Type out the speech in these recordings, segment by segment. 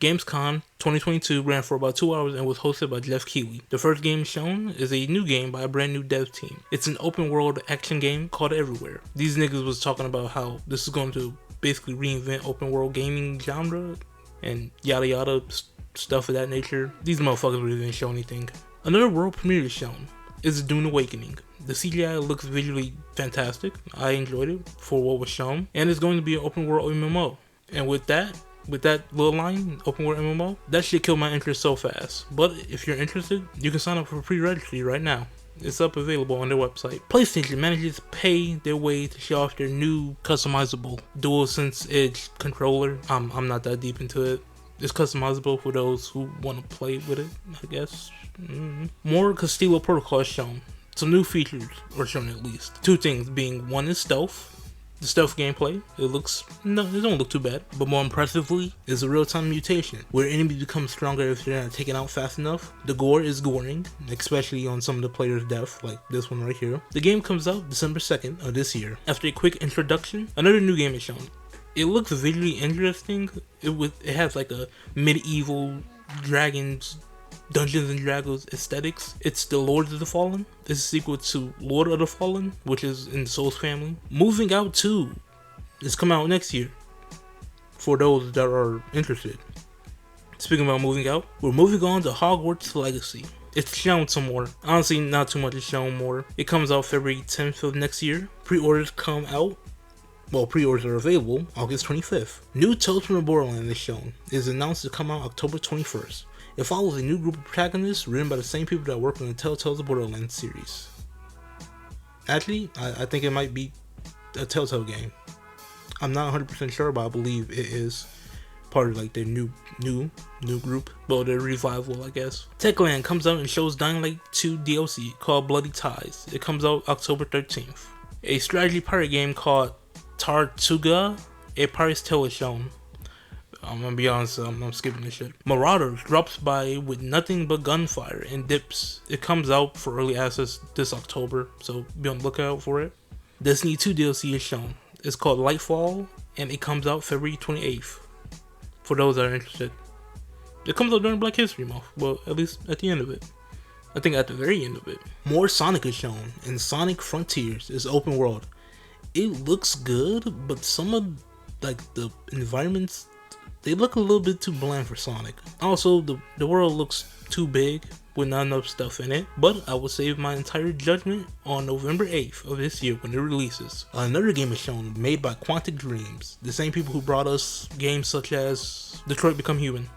Gamescom 2022 ran for about 2 hours and was hosted by Jeff Keighley. The first game shown is a new game by a brand new dev team. It's an open world action game called Everywhere. These niggas was talking about how this is going to basically reinvent open world gaming genre and yada yada stuff of that nature. These motherfuckers really didn't show anything. Another world premiere is shown is Dune Awakening. The CGI looks visually fantastic. I enjoyed it for what was shown, and it's going to be an open world MMO. And with that little line, open world MMO, that shit killed my interest so fast. But if you're interested, you can sign up for pre-registry right now. It's up available on their website. PlayStation manages to pay their way to show off their new customizable DualSense Edge controller. I'm not that deep into it. It's customizable for those who want to play with it, I guess. More Castillo Protocol is shown. Some new features are shown at least. Two things being, one is stealth. The stealth gameplay, it don't look too bad. But more impressively is a real-time mutation, where enemies become stronger if they're not taken out fast enough. The gore is goring, especially on some of the players' death, like this one right here. The game comes out December 2nd of this year. After a quick introduction, another new game is shown. It looks visually interesting. It has like a medieval dragons, Dungeons and Dragons aesthetics. It's the Lords of the Fallen. It's a sequel to Lord of the Fallen, which is in the Souls family. Moving Out 2 is coming out next year for those that are interested. Speaking about moving out, we're moving on to Hogwarts Legacy. It's shown some more. Honestly, not too much is shown more. It comes out February 10th of next year. Pre-orders come out. Well, pre-orders are available August 25th. New Tales from the Borderlands is shown. It is announced to come out October 21st. It follows a new group of protagonists written by the same people that work on the Telltale's Borderlands series. Actually, I think it might be a Telltale game. I'm not 100% sure, but I believe it is part of like their new group. Well, their revival, I guess. Techland comes out and shows Dying Light 2 DLC called Bloody Ties. It comes out October 13th. A strategy pirate game called Tartuga, A Pirate's Tale is shown. I'm gonna be honest, I'm skipping this shit. Marauders drops by with nothing but gunfire and dips. It comes out for early access this October, so be on the lookout for it. Destiny 2 DLC is shown. It's called Lightfall, and it comes out February 28th. For those that are interested. It comes out during Black History Month, well, at least at the end of it. I think at the very end of it. More Sonic is shown, and Sonic Frontiers is open world. It looks good, but some of like the environments, they look a little bit too bland for Sonic. Also, the world looks too big with not enough stuff in it, but I will save my entire judgment on November 8th of this year when it releases. Another game is shown, made by Quantic Dreams, the same people who brought us games such as Detroit Become Human.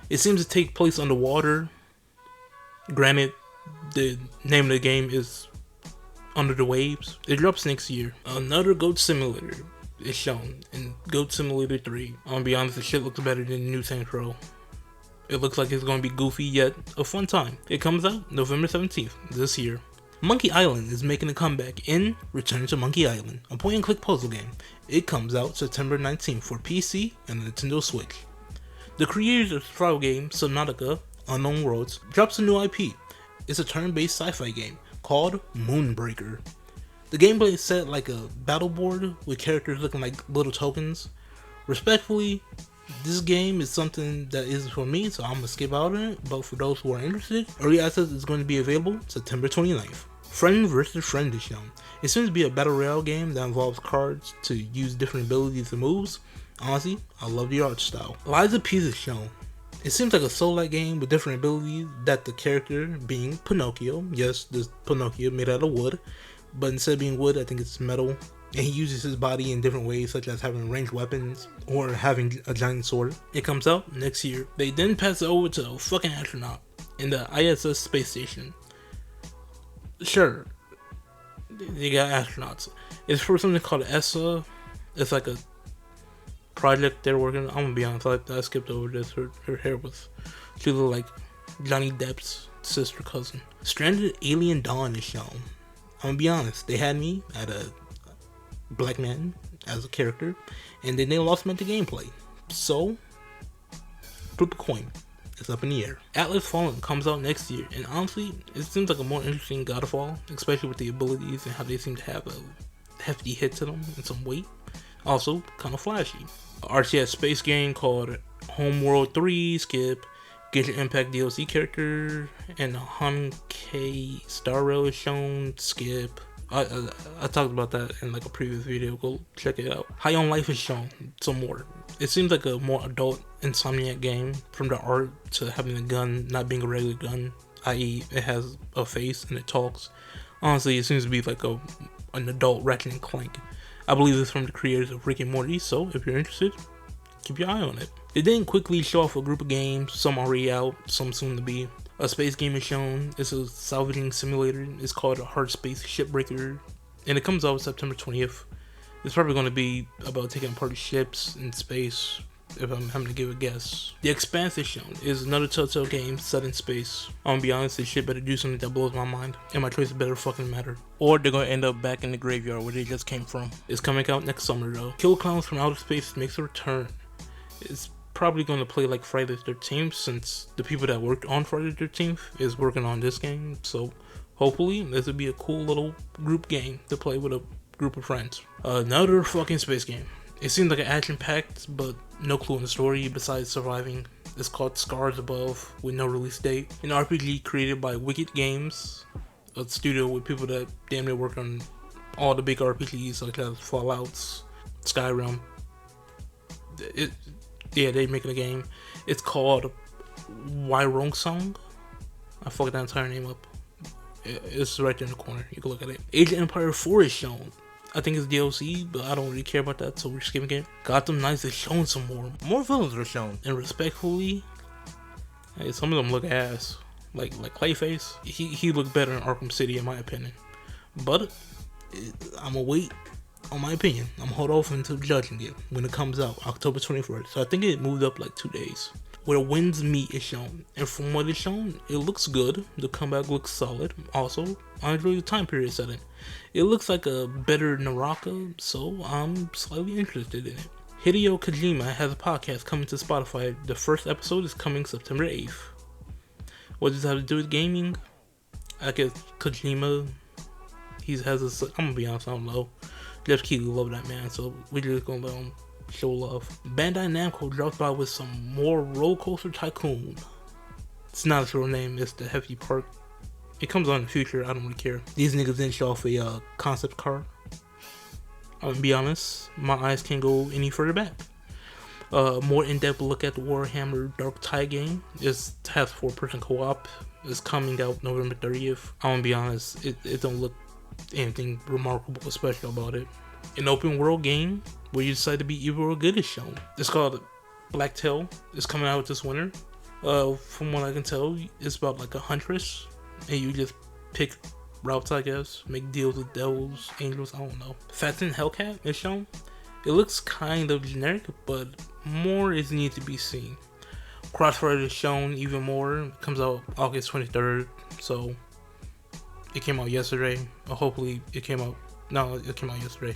It seems to take place underwater. Granted, the name of the game is Under the Waves. It drops next year. Another Goat Simulator is shown in Goat Simulator 3. I'm gonna be honest, the shit looks better than the new Saints Row. It looks like it's gonna be goofy yet a fun time. It comes out November 17th this year. Monkey Island is making a comeback in Return to Monkey Island, a point and click puzzle game. It comes out September 19th for PC and Nintendo Switch. The creators of the survival game Subnautica Unknown Worlds drops a new IP. It's a turn-based sci-fi game called Moonbreaker. The gameplay is set like a battle board with characters looking like little tokens. Respectfully, this game is something that isn't for me, so I'm gonna skip out on it, but for those who are interested, early access is going to be available September 29th. Friend vs. Friend is shown. It seems to be a battle royale game that involves cards to use different abilities and moves. Honestly, I love the art style. Lies of P is shown. It seems like a soul-like game with different abilities that the character being Pinocchio, yes, this Pinocchio made out of wood, but instead of being wood, I think it's metal, and he uses his body in different ways, such as having ranged weapons or having a giant sword. It comes out next year. They then pass it over to a fucking astronaut in the ISS space station. Sure, they got astronauts. It's for something called ESA. It's like a project they're working on. I'm gonna be honest, I skipped over this. Her hair was, she looked like Johnny Depp's sister cousin. Stranded Alien Dawn is shown. I'm gonna be honest, they had me at a black man as a character, and then they lost me at the gameplay. So, flip a coin. It's up in the air. Atlas Fallen comes out next year, and honestly, it seems like a more interesting Godfall, especially with the abilities and how they seem to have a hefty hit to them and some weight. Also, kind of flashy. RTS space game called Homeworld 3, skip. Genshin Impact DLC character and K Star Rail is shown, skip. I talked about that in like a previous video, go check it out. High on Life is shown, some more. It seems like a more adult Insomniac game, from the art to having the gun not being a regular gun, i.e. it has a face and it talks. Honestly, it seems to be like an adult Ratchet and Clank. I believe it's from the creators of Rick and Morty, so if you're interested, keep your eye on it. They then quickly show off a group of games, some already out, some soon to be. A space game is shown. It's a salvaging simulator. It's called a Hard Space Shipbreaker, and it comes out September 20th. It's probably going to be about taking apart ships in space, if I'm having to give a guess. The Expanse is shown. It's another Telltale game set in space. I'm gonna be honest, this shit better do something that blows my mind, and my choices better fucking matter. Or they're gonna end up back in the graveyard where they just came from. It's coming out next summer though. Kill Clowns from Outer Space makes a return. It's probably going to play like Friday the 13th, since the people that worked on Friday the 13th is working on this game, so hopefully this will be a cool little group game to play with a group of friends. Another fucking space game. It seems like an action-packed, but no clue in the story besides surviving. It's called Scars Above, with no release date. An RPG created by Wicked Games, a studio with people that damn near work on all the big RPGs such as Fallouts, Skyrim. Yeah, they're making a game. It's called Wyrong Song. I fucked that entire name up. It's right there in the corner. You can look at it. Age of Empire 4 is shown. I think it's DLC, but I don't really care about that, so we're skipping it. Gotham Knights is shown some more. More villains are shown. And respectfully, hey, some of them look ass. Like Clayface. He looked better in Arkham City in my opinion. But I'm gonna wait on my opinion. I'm gonna hold off until judging it when it comes out, October 21st. So I think it moved up like 2 days. Where Winds Meet is shown, and from what is shown, it looks good. The comeback looks solid. Also, I enjoy the time period setting. It looks like a better Naraka, so I'm slightly interested in it. Hideo Kojima has a podcast coming to Spotify. The first episode is coming September 8th. What does that have to do with gaming? I guess Kojima, I'm gonna be honest, I don't know. Jeff Keighley love that man, so we're just gonna let him show love. Bandai Namco dropped by with some more Roller Coaster Tycoon. It's not its real name, it's the Hefty Park. It comes out in the future, I don't really care. These niggas didn't show off a concept car. I'm gonna be honest, my eyes can't go any further back. More in-depth look at the Warhammer Dark Tide game. It has 4-person co-op. It's coming out November 30th. I'm gonna be honest, it don't look anything remarkable or special about it. An open world game where you decide to be evil or good is shown. It's called Blacktail. It's coming out this winter. From what I can tell, it's about like a huntress, and you just pick routes, I guess, make deals with devils, angels, I don't know. Fatten Hellcat is shown. It looks kind of generic, but more is needed to be seen. Crossfire is shown even more. It comes out August 23rd, so it came out yesterday. Hopefully it came out yesterday,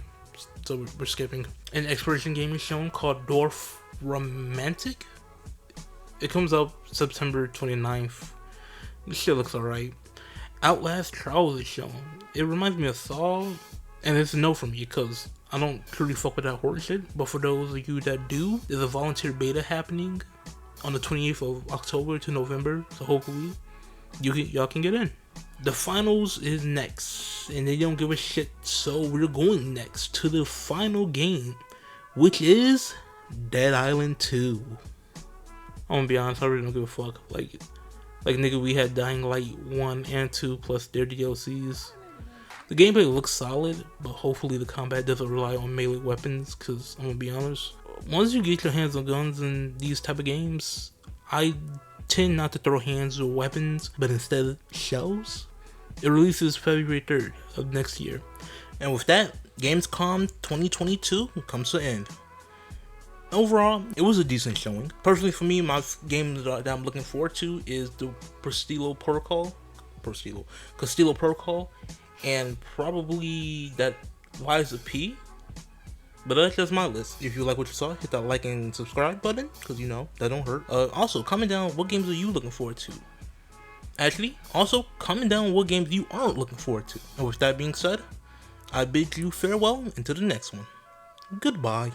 so we're skipping. An exploration game is shown called Dwarf Romantic. It comes out September 29th. This shit looks alright. Outlast Trials is shown. It reminds me of Saw, and it's a no for me because I don't truly fuck with that horror shit. But for those of you that do, there's a volunteer beta happening on the 28th of October to November, so hopefully y'all can get in. The finals is next, and they don't give a shit, so we're going next to the final game, which is Dead Island 2. I'm gonna be honest, I really don't give a fuck. Like nigga, we had Dying Light 1 and 2 plus their DLCs. The gameplay looks solid, but hopefully the combat doesn't rely on melee weapons, because I'm gonna be honest, once you get your hands on guns in these type of games, I tend not to throw hands or weapons, but instead shells. It releases February 3rd of next year. And with that, Gamescom 2022 comes to an end. Overall, it was a decent showing. Personally for me, my game that I'm looking forward to is the Castillo Protocol, and probably that Lies of P. But that's just my list. If you like what you saw, hit that like and subscribe button, because you know, that don't hurt. Also, comment down what games are you looking forward to. Actually, also comment down what games you aren't looking forward to. And with that being said, I bid you farewell until the next one. Goodbye.